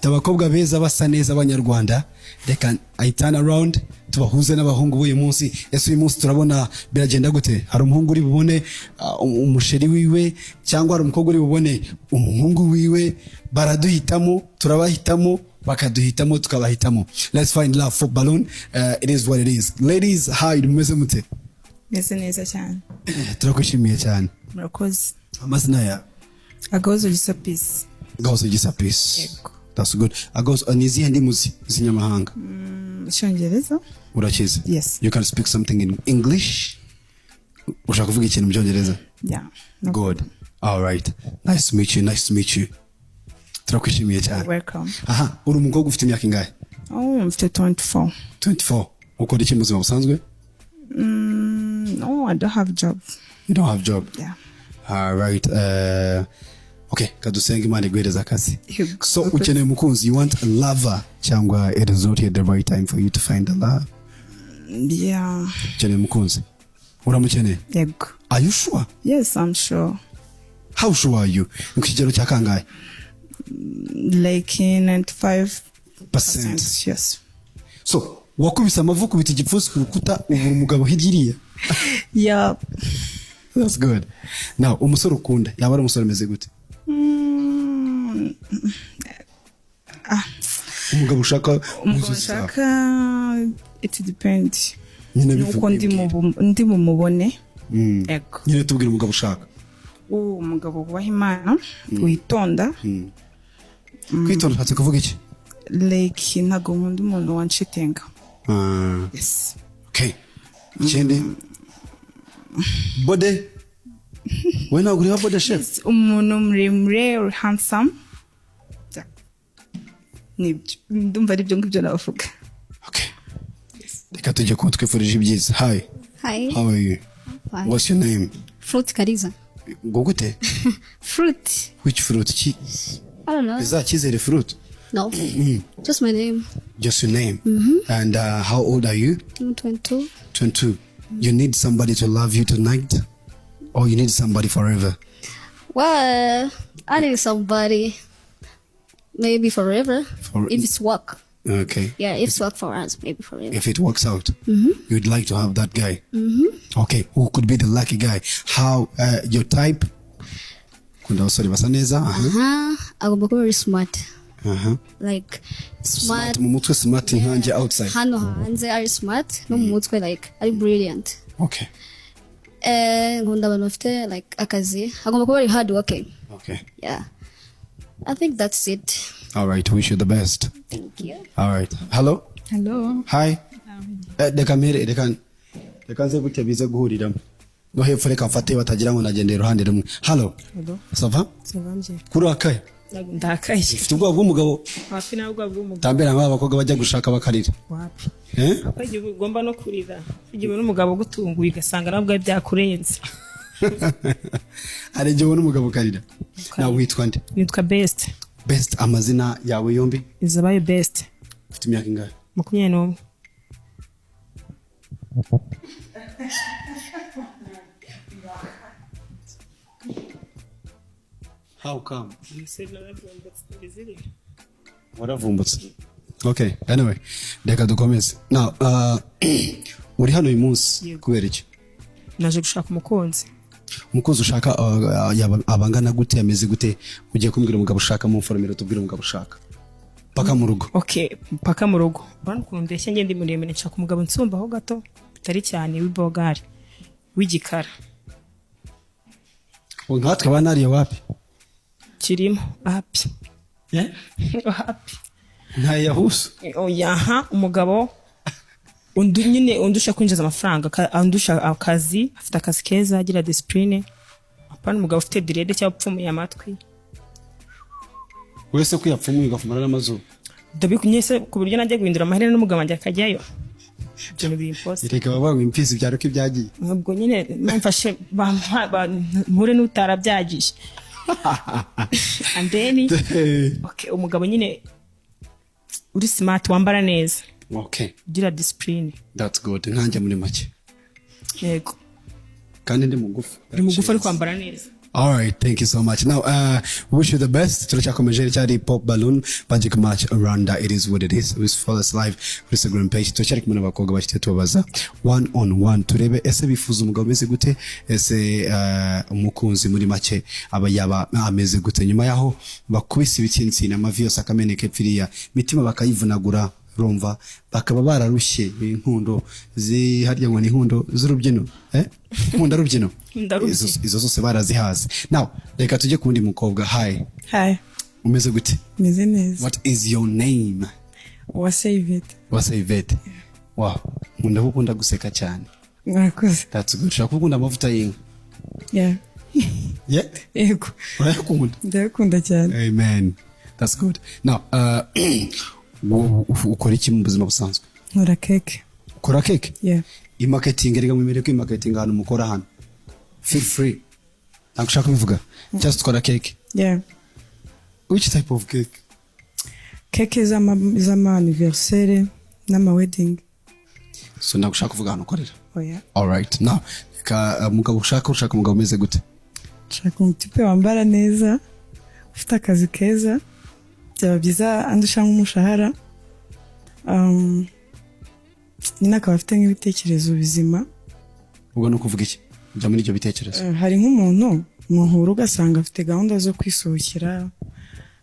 dufite abakobwa beza basa neza abanyarwanda. Reka I turn around tubahuze n'abahungu b'uyu munsi. Ese uyu munsi turabona biragenda gute? Hari umuhungu uri bubone umusheri wiwe cyangwa hari umukobwa uri bubone umuhungu wiwe? Baraduhitamo, turabahitamo, bakaduhitamo, tukabahitamo. Let's find love for balloon. It is what it is. Ladies, hi, mumeze mute? Meze neza cyane. Turakwishimiye cyane. Murakoze. Amazina ya Agahozo gisa peace. Agahozo gisa peace. That's good. Agahozo nizihe ndimi z'inyamahanga? Icyongereza. Urakize? Yes. You can speak something in English? Ushaka kuvuga ikintu mu Cyongereza? Yeah. No good. All right. Nice to meet you. Nice to meet you. Turakwishimiye cyane. Welcome. Aha, uri umukobwa ufite imyaka ingahe? Mfite 24. 24. Ukora iki mu buzima busanzwe? No, I don't have job. You don't have job? Yeah. All right. Okay, kadusenge Imana iguhereza akazi. So ukeneye umukunzi, you want a lover cyangwa it is not yet the right time for you to find a love? Yeah. Ukeneye umukunzi? Uramukeneye? Yego. Are you sure? Yes, I'm sure. How sure are you? Ukigero cya kangahe? Like 95%. Yes. So wakubise amavuko biti gipfusi ku rukuta ubu umugabo higiriye? Yeah. That's good. Now umusore ukunda yaba ari umusore meze gute? Umugabo ushaka it depends. Nuko ndi mumubone. Yego. Nyine tubwira umugabo ushaka. Umugabo wubaha Imana, witonda. Kwitonda hatse kuvuga iki? Like ntago nkunda umuntu wanshitinga. Yes. Okay. Ikindi bode we ntabwo uri bode chef? Umuntu muremure or handsome. Ndumva ari byo ngibyo navuga. Okay. Reka tujye ko twifurije ibyiza. Hi. Hi. How are you? Fine. What's your name? Fruit Kariza. Gogute? Fruit. Which fruit? I don't know. Is that Chizere fruit? No. Just my name. Just your name. And how old are you? I'm 22. 22. You need somebody to love you tonight? Or you need somebody forever? Well, I need somebody maybe forever. If it's work. Okay. Yeah, if it's work for us, maybe forever. If it works out, you'd like to have that guy. Okay, who could be the lucky guy? How your type? Kunda basore basa neza. Agomba kuba very smart. Like smart. Mu mutwe smart nkanje outside. Hano hanze ari smart, no mu mutwe like ari brilliant. Okay. Nkunda abantu bafite like akazi. Agomba kuba very hard working. Okay. Yeah. I think that's it. All right, wish you the best. Thank you. All right. Hello? Hello. Hi. Reka nze gutya bize guhuriramo. No hepfo reka mfate batagira ngo nagende iruhande rumwe. Hello? Hello. Ça va? Ça va bien. Kurakaye? Ndakaye. Ufite ubwoba bw'umugabo? Wapi na ubwoba bw'umugabo? Tambera nk'abakobwa bajya gushaka bakarira. Wapi? Apaje ugomba no kurira. Igihe n'umugabo gutunguye gasanga nabwo byakurenze. Ari gihe n'umugabo karira. Na witwa nde? Nitwa Best. Best, amazina yawe yombi? Izabaye Best. Ufite imyaka ingahe? 21. How come? Waravumbutse. Okay, anyway, reka dukomeze. Now, uri hano uyu munsi kubera iki? Naje gushaka umukunzi. Umukunzi ushaka abangana gute, ameze gute? Ugiye kumbwira umugabo ushaka mu formero tubwire umugabo ushaka. Paka mu rugo. Okay, paka mu rugo. Bana kundeshya ngende muremere nshaka umugabo nsumbaho gato, bitari cyane w'ibogari. W'igikara. Nkatwe banariye wapi? Kirimo happy. Happy. Nta yahusu. Oya, umugabo nyine undusha kwinjiza amafaranga, andusha akazi, afite akazi keza, agira discipline. Apana umugabo ufite direde cyangwa upfumuye amatwi. Wese ko yapfumuye ugafumana n'amazuru. Ndabikunyese ku buryo najya guhindura amaherena n'umugabo wanjye akajyayo. Ibyo ni impossible. Reka baba impfisi byaro ko ibyagiye. Ubwo nyine mfashe mpure n'utarabyagije. And then okay, umugabo nyine uri smart, wambara neza. Okay. Gira discipline. That's good. Nkanje muri make. Yego. Kandi ndi mugufi. Ndi mugufi ari kwambara neza. All right, thank you so much. Now, wish you the best. Turacyakomeje cyari Pop Balloon Magic Match Rwanda. It is what it is. We follow us live kuri Instagram page. Turacyari kumwe n'abakobwa bashite tubabaza one on one. Turebe ese bifuza umugabo umeze gute, ese umukunzi muri make aba yaba ameze gute. Nyuma yaho bakubise ibitsina amavi yose akameneke pfiriya, mitima bakayivunagura rumva bakaba bararushye inkundo harya ngo ni inkundo z'urubyino inkunda rubyino izo zose barazihaze. Now reka tujye kundi mukobwa. Hi umeze gute? Meze neza. What is your name? Wasayivete. Wow, nkunda gukunda guseka cyane. Mwakoze. That's good. Shaka gukunda amavuta y'inka. Yeah. Yego. Urayakunda? Ndakunda cyane. Amen. That's good. Now ukora iki mu buzima busanzwe? Nkora keke. Ukora keke? Yeah. I-marketing rega mwemere ko i-marketing hano mukora hano. Feel free. Nakushaka bivuga. Just ukora keke. Yeah. Which type of cake? Keke z'ama anniversaire n'ama wedding. So nakushaka kuvuga hano ukorera. Oh yeah. All right. Now mugabo ushaka mugabo umeze gute? Shaka umutipe wambara neza, ufite akazi keza, byaba byiza andusha nk'umushahara. Nyina akaba afite nk'ibitekerezo bizima. Ubwo no kuvuga iki? Njya muri ibyo bitekerezo. Hari nk'umuntu muhura ugasanga afite gahunda zo kwisohokera,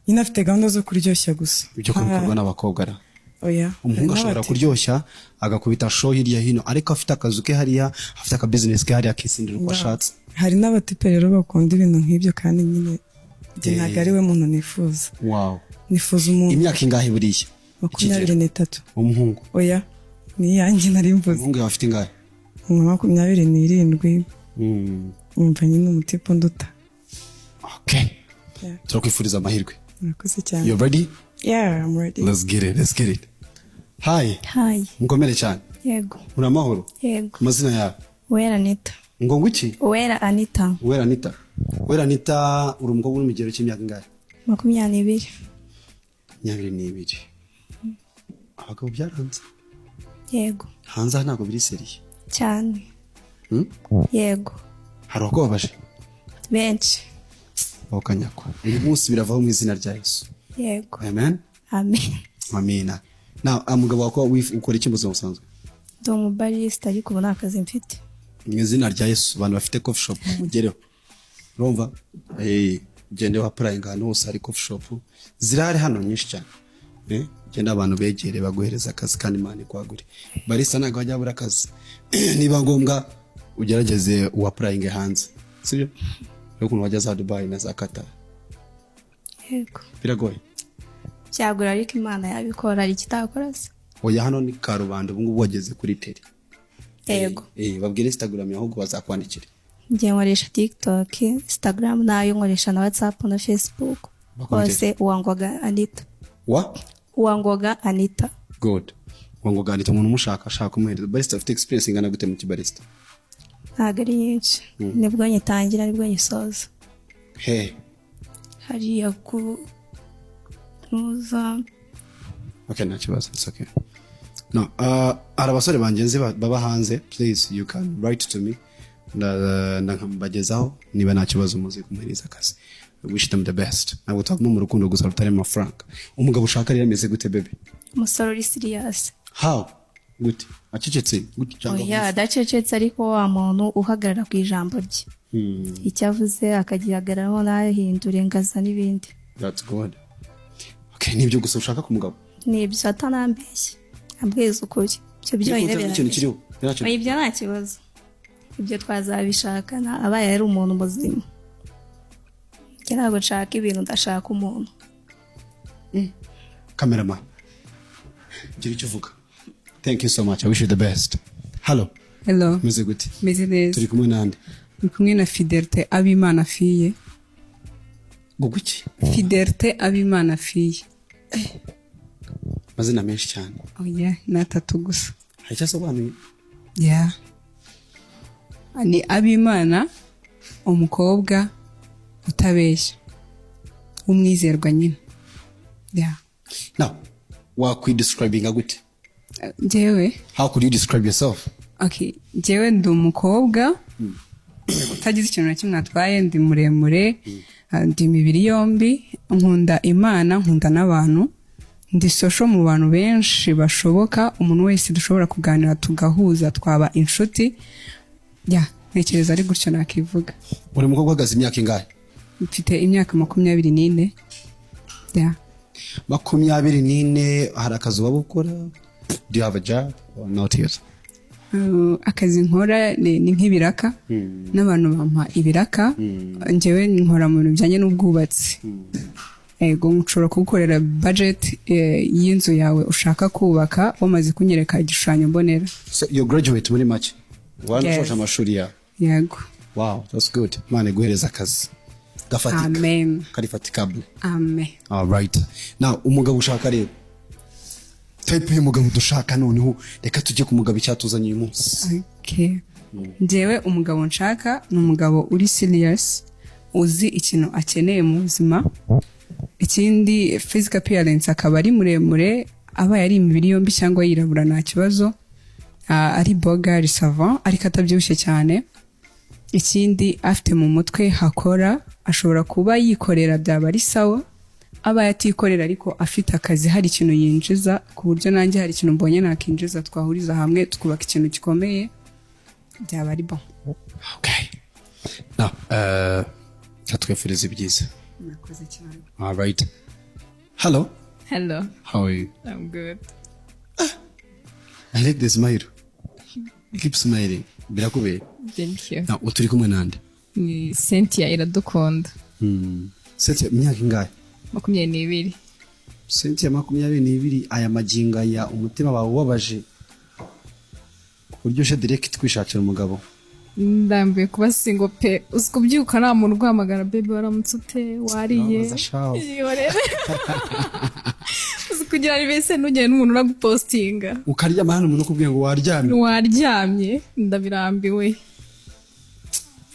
nyina afite gahunda zo kuryoshya gusa. Ibyo kubikorwa n'abakobwa ara. Oya. Umuhungu ashobora kuryoshya agakubita show hirya hino, ariko afite akazu ke hariya, afite aka business ke hariya akisindira uko ashatse. Hari n'abatipe rero bakunda ibintu nk'ibyo kandi nyine ntabwo ari we muntu nifuza. Wow. Nifuza umuntu. Imyaka ingahe buriya? 23. Umuhungu. Oya. Ni yanjye nari mvuze. Umuhungu afite ingahe? 27. Umva nyine umutipe nduta. Okay. Turakwifuriza amahirwe. Murakoze cyane. You ready? Yeah, I'm ready. Let's get it. Hi. Mukomere cyane. Yego. Muri amahoro? Yego. Amazina yawe? Uwera Anita. Ngo ngwiki? Uwera Anita. Uwera Anita uri umugabo uri mu kigero cy'imyaka ingahe? 22. 22. Abagabo byaranze? Yego. Hanze ntabwo biri seriye. Cyane. Yego. Hari ababaje? Benshi. Bakanyako. Uyu munsi biravaho mu izina rya Yesu. Yego. Amen. Amina. Now umugabo wako ukora iki mu buzima busanzwe? Ndi umubarista ariko ubu nta kazi mfite. Mu izina rya Yesu abantu bafite coffee shop mugereho. Urumva? Gende wa applying hano hose hari coffee shop zirare hano nyinshi cyane. Genda abantu begere baguhereza akazi kandi Imana kwagure. Barista ntago bajya bura akazi. Niba ngombwa ugerageze u applying hanze. Sibyo? Yo kuntu wajya za Dubai na za Qatar. Yego. Biragoye. Cyagura ariko Imana yabikora ari kitakora se. Oya hano ni karubanda ubu ngubu wageze kuri tele. Yego. Babwire Instagram yaho ngo bazakwandikira. Ngiye nkoresha TikTok, Instagram nayo nkoresha na WhatsApp na Facebook. Bose uwangwaga Anita. Uwangwaga Anita. Good. Uwangwaga Anita umuntu umushaka ashaka umuhereza. Barista afite experience ingana gute mu kibarista? Ntabwo ari nyinshi. Nibwo nyitangira nibwo nyisoza. Hariya ku nuza. Okay, nta kibazo. It's okay. No, arabasore bangenzi baba hanze, please you can write to me. Ndakambagezaho niba nta kibazo muzi kumuhereza akazi. Wish them the best. Ntabwo twaguma mu rukundo gusa rutari amafaranga. Umugabo ushaka rero ameze gute bebe? Umusore uri serious. How? Gute? Acecetse gute cyangwa? Oya, adacecetse ariko wa muntu uhagarara ku ijambo rye. Icyavuze akagihagararaho nahindure ngaza n'ibindi. That's good. Okay, nibyo gusa ushaka ku mugabo? Nibyo atanambeshye. Ambwiza ukuri. Byo byonyine birashobora. Ibyo nta kibazo. Ibyo twazabishaka abaye ari umuntu muzima. Ntabwo nshaka ibintu ndashaka umuntu. Cameraman. Gira icyo uvuga. Thank you so much. I wish you the best. Hello. Meze gute? Meze neza. Turi kumwe nande? Turi kumwe na Fidelite Abimana Fiye. Guguki? Fidelite Abimana Fiye. Mazina menshi cyane. Oya, na tatu gusa. Hari icyo asobanuye? Yeah. Ni Abimana umukobwa utabeshya. Umwizerwa nyine. Yeah. Now, wakwidescribinga gute? Jewe. How could you describe yourself? Okay, jewe ndi umukobwa utagize ikintu na kimwe atwaye, ndi muremure, ndi imibiri yombi, nkunda Imana, nkunda n'abantu, ndi social mu bantu benshi bashoboka, umuntu wese dushobora kuganira tugahuza, twaba inshuti. Ntekereza ari gutyo nakivuga. Uri umukobwa uhagaze imyaka ingahe? Mfite imyaka 24. 24. Hari akazi waba ukora? Do you have a job or not yet? Akazi nkora ni nk'ibiraka, n'abantu bampa ibiraka, njyewe nkora mu bintu bijyanye n'ubwubatsi. Ego nshobora kugukorera budget y'inzu yawe ushaka kubaka wamaze kunyereka igishushanyo mbonera. So you graduate muri make? Wanashoje amashuri yawe? Yego. Wow, that's good. Mane guhereza akazi gafatika. Amen. Karifatikable. Amen. All right. Now umugabo ushaka rero, type y'umugabo dushaka noneho, reka tujye ku mugabo icyatuzanye uyu munsi. Okay. Njyewe umugabo nshaka ni umugabo uri serious, uzi ikintu akeneye mu buzima. Ikindi physical appearance akaba ari muremure, aba yari imibiri yombi cyangwa yirabura nta kibazo, ari boga, ari savant, ariko atabyibushye cyane. Ikindi afite mu mutwe hakora, ashobora kuba yikorera byaba ari sawa, aba yatikorera ariko afite akazi, hari ikintu yinjiza ku buryo nanjye hari ikintu mbonye nakinjiza, twahuriza hamwe tukubaka ikintu gikomeye, byaba ari bon. Okay. Now, katwefureze ibyiza. Murakoze cyane. All right. Hello. Hello. How are you? I'm good. I like the smile. Keep smiling. Birakubeye. Thank you. Now, uturi kumwe nande? Ni Cynthia Iradukunda. Cynthia imyaka ingahe? 22. Cynthia 22. Aya maginga ya umutima wawe wabaje uburyo direct kwishakira umugabo. Ndambiye kuba single pe. Usikubyuka nta muntu guhamagara baby waramutse ute wariye. Usikugira ribese nugeye n'umuntu uragupostinga. Ukaryama hano umuntu kubwiye ngo waryamye. Waryamye ndabirambiwe.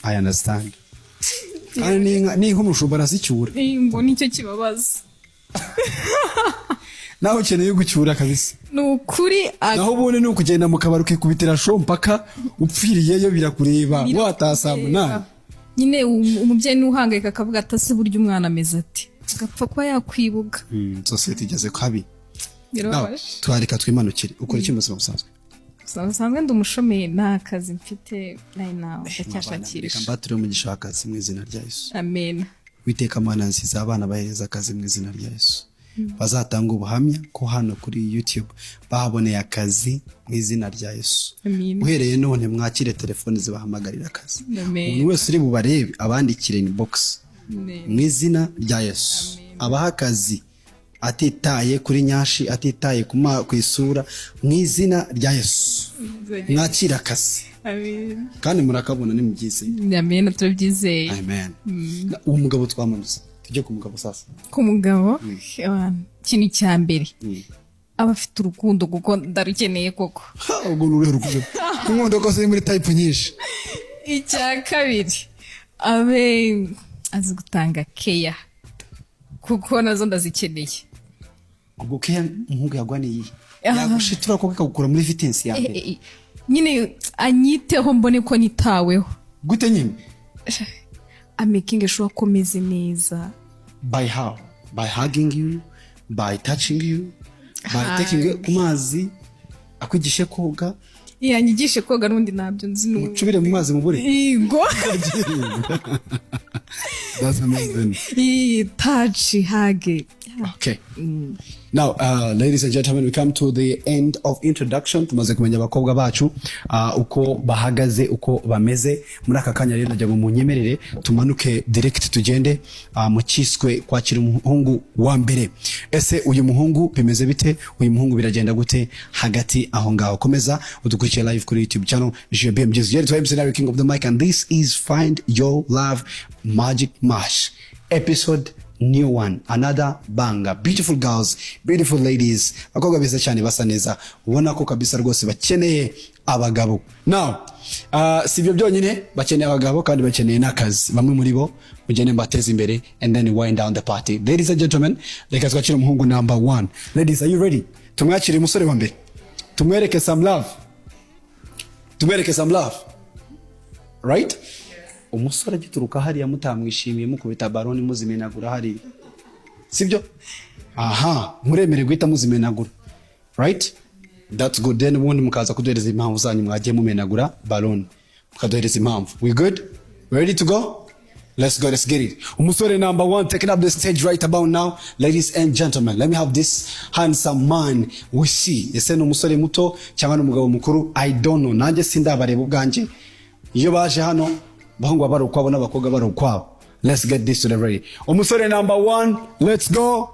I understand. Ni nk'umushumba arazicyura. Ngo nicyo kibabaza. Naho ukeneye gucyura kabisa. Nukuri naho ubone no kugenda mu kabari ukikubitira show mpaka upfiriyeyo birakureba watasamuna. Nyine umubyeyi nuhangayika akavuga atase buryo umwana ameze ati agapfa kwa yakwibuka. Society igeze kabi. Birabaje. Twareka twimanukire. Ukora iki mu busanzwe? Usanzwe ndi umushomeri nta kazi mfite right now ndacyashakisha. Mbatire mu gishaka mu izina rya Yesu. Amen. Witeka Mana nziza abana baheza akazi mu izina rya Yesu. Bazatanga ubuhamya ko hano kuri YouTube bahaboneye akazi mu izina rya Yesu. Uhereye none mwakire telefone zibahamagarira akazi. Umuntu wese uri bubarebe abandikire inbox mu izina rya Yesu. Abaha akazi atitaye kuri nyashi, atitaye ku isura, mu izina rya Yesu. Mwakira akazi. Amen. Kandi murakabona ni mubyize. Amen, turabyizeye. Amen. Uwo mugabo twamanutse. Tujye ku mugabo sasa. Ku mugabo kintu cya mbere abafite urukundo kuko ndarukeneye koko. Ubwo nure rukundo. Umuntu kose muri type nyinshi. Icya kabiri abe azi gutanga care kuko nazo ndazikeneye. Ubwo care umuhungu yagwaniye yagushitura ko kakugura muri vitence ya mbere. Nyine anyiteho mbone ko nitaweho. Gute nyine? Making sure ko meze neza. By how? By hugging you, by touching you, by taking you kumazi, akwigishe koga. Yanyigishe koga n'undi nabyo nzi n'ubu. Ucubire mu mazi mu bure. Yego. That's amazing. Touch, hug. Okay. Now, ladies and gentlemen, we come to the end of introduction. Tumaze kumenya abakobwa bacu uko bahagaze, uko bameze. Muri aka kanya rero najya mu nyemerere tumanuke direct tugende mu kiswe kwakira umuhungu wa mbere. Ese uyu muhungu bimeze bite? Uyu muhungu biragenda gute hagati aho ngaho? Komeza udukurikire live kuri YouTube channel JBM Just Yet to King of the Mic, and this is Find Your Love Magic Mash episode new one, another banger. Beautiful girls, beautiful ladies, bakobwa beza cyane basa neza, ubona ko kabisa rwose bakeneye abagabo. Now sibyo byonyine bakeneye abagabo kandi bakeneye nakazi. Bamwe muri bo mugende mbateze imbere and then wind down the party. Ladies and gentlemen, reka twakire umuhungu number 1. Ladies, are you ready? Tumwakire umusore wa mbere, tumwereke some love, tumwereke some love, right? umusore agituruka hariya mutamwishimiye mukubita baloni muzimenagura hariya sibyo aha muremere guhita muzimenagura right that's good then ubundi mukaza kuduhereza impamvu zanyu mwagiye mumenagura baloni mukaduhereza impamvu we good ready to go let's go let's get it umusore number 1 taking up the stage right about now ladies and gentlemen let me have this handsome man we see ese ni umusore muto cyangwa n'umugabo mukuru I don't know nanjye sindabareba ubwanje iyo baje hano bahungu bari ukwabo n'abakobwa bari ukwabo let's get this to the ready umusore number 1 let's go